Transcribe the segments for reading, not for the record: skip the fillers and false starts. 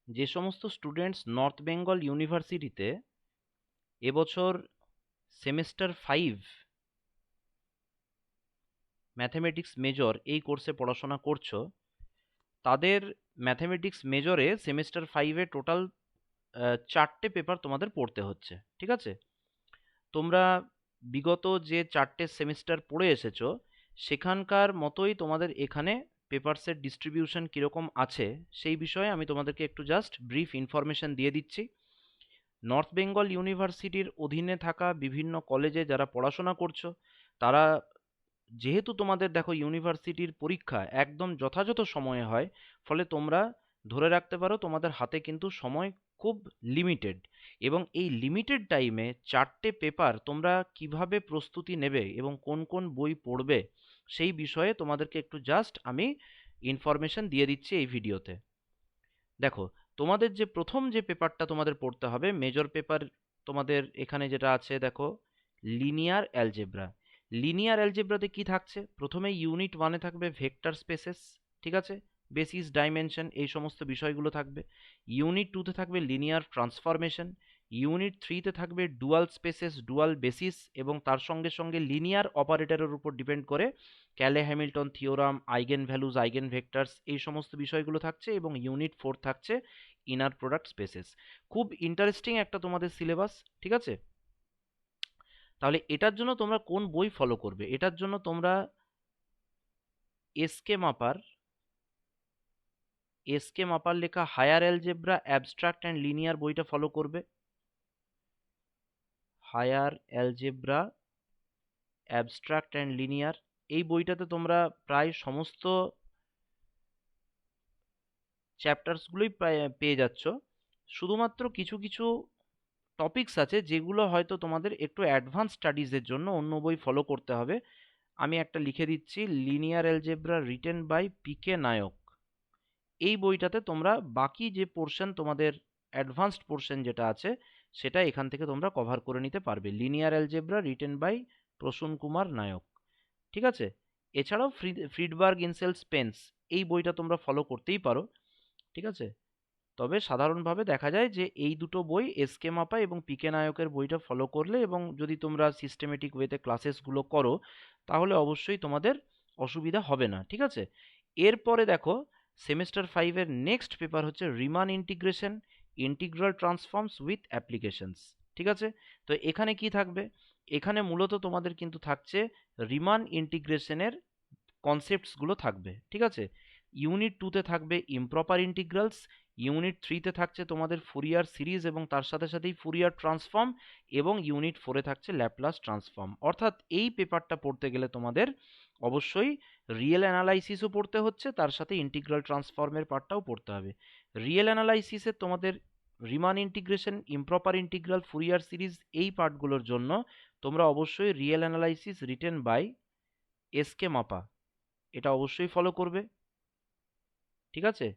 যে সমস্ত students north Bengal ইউনিভার্সিটিতে এবছর সেমেস্টার 5 ম্যাথমেটিক্স মেজর এই কোর্সে পড়াশোনা করছো, তাদের ম্যাথমেটিক্স মেজরে সেমেস্টার 5-এ টোটাল 4টে পেপার তোমাদের পড়তে হচ্ছে। ঠিক আছে? তোমরা বিগত যে 4টে সেমেস্টার পড়ে এসেছো সেখানকার মতোই তোমাদের এখানে পেপারসের ডিস্ট্রিবিউশন কীরকম আছে সেই বিষয়ে আমি তোমাদেরকে একটু জাস্ট ব্রিফ ইনফরমেশন দিয়ে দিচ্ছি। নর্থ বেঙ্গল ইউনিভার্সিটির অধীনে থাকা বিভিন্ন কলেজে যারা পড়াশোনা করছো, তারা যেহেতু তোমাদের দেখো ইউনিভার্সিটির পরীক্ষা একদম যথাযথ সময়ে হয়, ফলে তোমরা ধরে রাখতে পারো তোমাদের হাতে কিন্তু সময় খুব লিমিটেড, এবং এই লিমিটেড টাইমে 4টে পেপার তোমরা কিভাবে প্রস্তুতি নেবে এবং কোন কোন বই পড়বে সেই বিষয়ে তোমাদেরকে একটু জাস্ট আমি ইনফরমেশন দিয়ে দিচ্ছি এই ভিডিওতে। দেখো, তোমাদের যে প্রথম যে পেপারটা তোমাদের পড়তে হবে মেজর পেপার, তোমাদের এখানে যেটা আছে দেখো, লিনিয়ার অ্যালজেব্রা। লিনিয়ার অ্যালজেব্রাতে কি থাকছে, প্রথমে ইউনিট 1-এ থাকবে ভেক্টর স্পেসেস, ঠিক আছে, বেসিস ডাইমেনশন এই সমস্ত বিষয়গুলো থাকবে। ইউনিট 2-তে থাকবে লিনিয়ার ট্রান্সফরমেশন। ইউনিট 3-তে থাকবে ডুয়াল স্পেসেস, ডুয়াল বেসিস, এবং তার সঙ্গে সঙ্গে লিনিয়ার অপারেটরের উপর ডিপেন্ড করে Cayley Hamilton theorem, eigen values, eigen vectors এই সমস্ত বিষয়গুলো থাকছে। এবং ইউনিট 4 থাকছে ইনার প্রোডাক্ট স্পেসেস। খুব ইন্টারেস্টিং একটা তোমাদের সিলেবাস। ঠিক আছে? তাহলে এটার জন্য তোমরা কোন বই ফলো করবে? এটার জন্য তোমরা এসকে মাপার লেখা higher algebra abstract and linear বইটা ফলো করবে। Higher algebra abstract and linear এই বইটাতে তোমরা প্রায় সমস্ত চ্যাপ্টার্সগুলোই পেয়ে যাচ্ছ। শুধুমাত্র কিছু কিছু টপিকস আছে যেগুলো হয়তো তোমাদের একটু অ্যাডভান্স স্টাডিজের জন্য অন্য বই ফলো করতে হবে। আমি একটা লিখে দিচ্ছি, লিনিয়ার অ্যালজেব্রা রিটেন বাই পিকে নায়ক। এই বইটাতে তোমরা বাকি যে পোর্শন তোমাদের অ্যাডভান্সড পোর্শন যেটা আছে সেটা এখান থেকে তোমরা কভার করে নিতে পারবে। Linear algebra written by Prasun Kumar Nayak. ঠিক আছে? এছাড়াও ফ্রিডবার্গ ইনসেল স্পেন্স এই বইটা তোমরা ফলো করতেই পারো। ঠিক আছে? তবে সাধারণভাবে দেখা যায় যে এই দুটো বই এসকে মাপা এবং পিকে নায়কের বইটা ফলো করলে এবং যদি তোমরা সিস্টেমেটিক ওয়েতে ক্লাসেসগুলো করো তাহলে অবশ্যই তোমাদের অসুবিধা হবে না। ঠিক আছে? এরপরে দেখো, সেমেস্টার 5-এর নেক্সট পেপার হচ্ছে Riman integration, integral transforms with applications. ঠিক আছে? তো এখানে কি থাকবে? এখানে মূলত তোমাদের কিন্তু থাকছে রিমান ইন্টিগ্রেশনের কনসেপ্টসগুলো থাকবে। ঠিক আছে? ইউনিট 2-তে থাকবে ইমপ্রপার ইন্টিগ্রালস। ইউনিট 3-তে থাকছে তোমাদের ফুরিয়ার সিরিজ এবং তার সাথে সাথেই ফুরিয়ার ট্রান্সফর্ম। এবং ইউনিট 4-এ থাকছে ল্যাপ্লাস ট্রান্সফর্ম। অর্থাৎ এই পেপারটা পড়তে গেলে তোমাদের অবশ্যই রিয়েল অ্যানালাইসিসও পড়তে হচ্ছে, তার সাথে ইন্টিগ্রাল ট্রান্সফর্মের পার্টটাও পড়তে হবে। রিয়েল অ্যানালাইসিসে তোমাদের Riemann integration, improper integral, Fourier series এই পার্টগুলোর জন্য তোমরা অবশ্যই real analysis written by S K Mapa এটা অবশ্যই ফলো করবে। ঠিক আছে?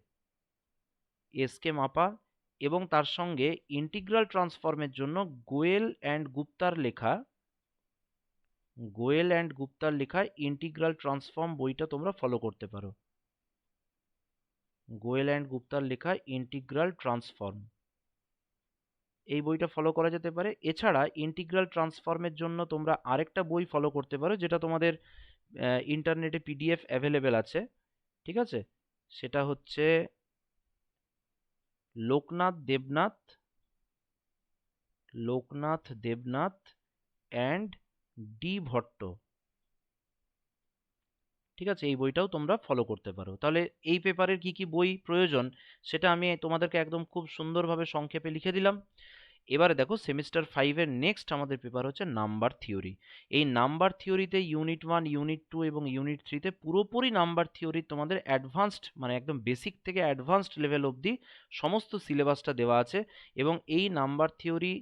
এসকে মাপা এবং তার সঙ্গে ইন্টিগ্রাল ট্রান্সফর্মের জন্য গোয়েল অ্যান্ড গুপ্তার লেখা ইন্টিগ্রাল ট্রান্সফর্ম বইটা তোমরা ফলো করতে পারো। গোয়েল অ্যান্ড গুপ্তার লেখা ইন্টিগ্রাল ট্রান্সফর্ম এই বইটা ফলো করা যেতে পারে। এছাড়া ইন্টিগ্রাল ট্রান্সফর্মের জন্য তোমরা আরেকটা বই ফলো করতে পারো যেটা তোমাদের ইন্টারনেটে পিডিএফ অ্যাভেলেবেল আছে। ঠিক আছে? সেটা হচ্ছে লোকনাথ দেবনাথ অ্যান্ড ডি ভট্ট। ঠিক আছে? এই বইটাও তোমরা ফলো করতে পারো। তাহলে এই পেপারের কি কি বই প্রয়োজন সেটা আমি তোমাদেরকে একদম খুব সুন্দরভাবে সংক্ষেপে লিখে দিলাম। এবারে দেখো, সেমিস্টার 5-এর নেক্সট আমাদের পেপার হচ্ছে নাম্বার থিওরি। এই নাম্বার থিওরিতে ইউনিট 1, ইউনিট 2 এবং ইউনিট 3-তে পুরোপুরি নাম্বার থিওরি তোমাদের অ্যাডভান্সড মানে একদম বেসিক থেকে অ্যাডভান্সড লেভেল অবধি সমস্ত সিলেবাসটা দেওয়া আছে। এবং এই নাম্বার থিওরি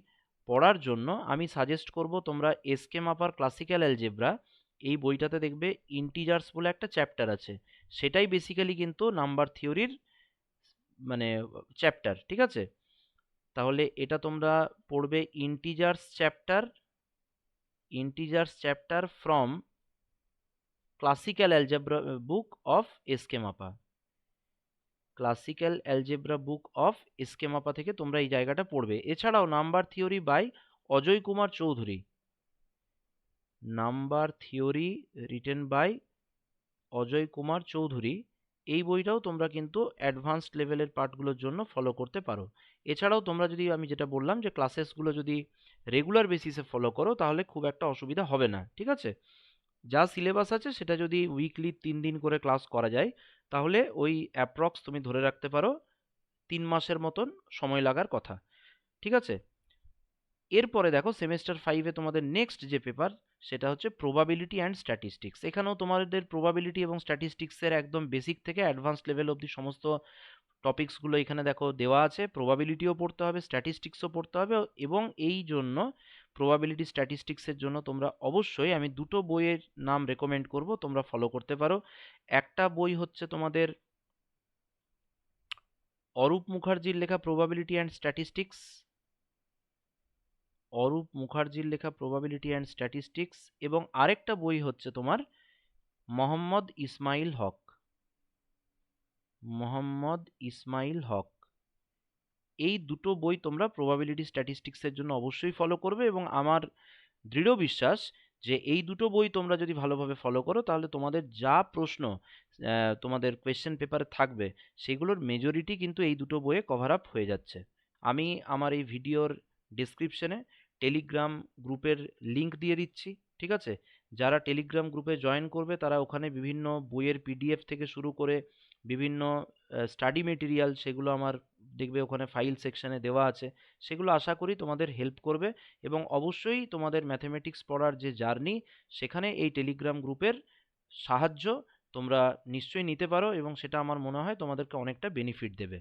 পড়ার জন্য আমি সাজেস্ট করব তোমরা এসকে মাপার ক্লাসিক্যাল অ্যালজেব্রা এই বইটাতে দেখবে ইন্টিজার্স বলে একটা চ্যাপ্টার আছে, সেটাই বেসিক্যালি কিন্তু নাম্বার থিওরির মানে চ্যাপ্টার। ঠিক আছে? তাহলে এটা তোমরা পড়বে integers chapter from classical algebra book of S K Mapa. Classical algebra book of S K Mapa থেকে তোমরা এই জায়গাটা পড়বে। এছাড়াও number theory by Ajay Kumar Chowdhury, number theory written by Ajay Kumar Chowdhury, এই বইটাও তোমরা কিন্তু অ্যাডভান্সড লেভেলের পার্টগুলোর জন্য ফলো করতে পারো। এছাড়াও তোমরা যদি, আমি যেটা বললাম যে ক্লাসেসগুলো যদি রেগুলার বেসিসে ফলো করো তাহলে খুব একটা অসুবিধা হবে না, ঠিক আছে? যা সিলেবাস আছে সেটা যদি উইকলি 3 দিন করে ক্লাস করা যায় তাহলে ওই অ্যাপ্রক্স তুমি ধরে রাখতে পারো 3 মাসের মতন সময় লাগার কথা, ঠিক আছে? এরপরে দেখো সেমেস্টার 5-এ তোমাদের নেক্সট যে পেপার সেটা হচ্ছে প্রবাবিলিটি অ্যান্ড স্ট্যাটিস্টিক্স। এখানেও তোমাদের প্রবাবিলিটি এবং স্ট্যাটিস্টিক্সের একদম বেসিক থেকে অ্যাডভান্স লেভেল অবধি সমস্ত টপিকসগুলো এখানে দেখো দেওয়া আছে। প্রবাবিলিটিও পড়তে হবে, স্ট্যাটিস্টিক্সও পড়তে হবে, এবং এই জন্য প্রবাবিলিটি স্ট্যাটিস্টিক্সের জন্য তোমরা অবশ্যই, আমি দুটো বইয়ের নাম রেকমেন্ড করব, তোমরা ফলো করতে পারো। একটা বই হচ্ছে তোমাদের অরূপ মুখার্জির লেখা প্রবাবিলিটি অ্যান্ড স্ট্যাটিস্টিক্স, অরূপ মুখার্জির লেখা প্রবাবিলিটি অ্যান্ড স্ট্যাটিস্টিক্স, এবং আরেকটা বই হচ্ছে তোমার মোহাম্মদ ইসমাইল হক, মোহাম্মদ ইসমাইল হক। এই দুটো বই তোমরা প্রবাবিলিটি স্ট্যাটিস্টিক্সের জন্য অবশ্যই ফলো করবে, এবং আমার দৃঢ় বিশ্বাস যে এই দুটো বই তোমরা যদি ভালোভাবে ফলো করো তাহলে তোমাদের যা প্রশ্ন তোমাদের কোয়েশ্চেন পেপারে থাকবে সেগুলোর মেজরিটি কিন্তু এই দুটো বইয়ে কভার আপ হয়ে যাচ্ছে। আমি আমার এই ভিডিওর ডেসক্রিপশনে টেলিগ্রাম গ্রুপের লিংক দিয়ে দিচ্ছি, ঠিক আছে? যারা টেলিগ্রাম গ্রুপে জয়েন করবে তারা ওখানে বিভিন্ন বইয়ের পিডিএফ থেকে শুরু করে বিভিন্ন স্টাডি মেটেরিয়াল, সেগুলো আমার দেখবে ওখানে ফাইল সেকশনে দেওয়া আছে, সেগুলো আশা করি তোমাদের হেল্প করবে। এবং অবশ্যই তোমাদের ম্যাথমেটিক্স পড়ার যে জার্নি, সেখানে এই টেলিগ্রাম গ্রুপের সাহায্য তোমরা নিশ্চয়ই নিতে পারো, এবং সেটা আমার মনে হয় তোমাদেরকে অনেকটা বেনিফিট দেবে।